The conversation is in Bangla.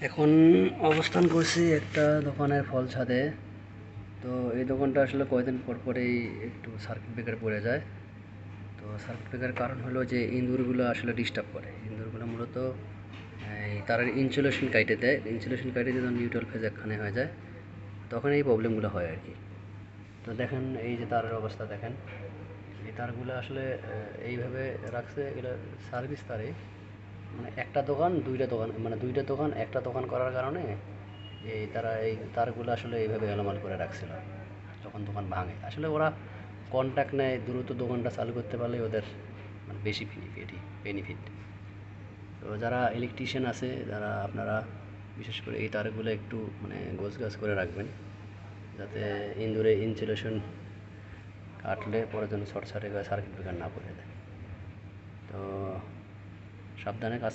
এখন অবস্থান করছি একটা দোকানের ফল ছাদে। তো এই দোকানটা আসলে কয়েকদিন পর পরেই একটু সার্কিট ব্রেকার পড়ে যায়। তো সার্কিট ব্রেকারের কারণ হলো যে ইঁদুরগুলো আসলে ডিস্টার্ব করে। ইঁদুরগুলো মূলত এই তারের ইনসুলেশন কাইটে দেয়। ইনসুলেশন কাইটে যখন নিউট্রাল ফেজ একখানে হয়ে যায় তখন এই প্রবলেমগুলো হয় আর কি। তো দেখেন এই যে তারের অবস্থা দেখেন, এই তারগুলো আসলে এইভাবে রাখছে, এগুলো সার্ভিস তারে। মানে একটা দোকান দুইটা দোকান, মানে দুইটা দোকান একটা দোকান করার কারণে তারা এই তারগুলো আসলে এইভাবে এলোমেলো করে রাখছিল। যখন দোকান ভাঙে আসলে ওরা কন্ট্যাক্ট নেয়, দ্রুত দোকানটা চালু করতে পারলে ওদের মানে বেশি বেনিফিট। তো যারা ইলেকট্রিশিয়ান আছে, যারা আপনারা বিশেষ করে এই তারগুলো একটু মানে গোছগাছ করে রাখবেন, যাতে ইন্দুরে ইনসুলেশন কাটলে পরে যেন শর্ট সার্কিট বা সার্কিট ব্রেকার না পড়ে যায়। তো সাবধানে কাজ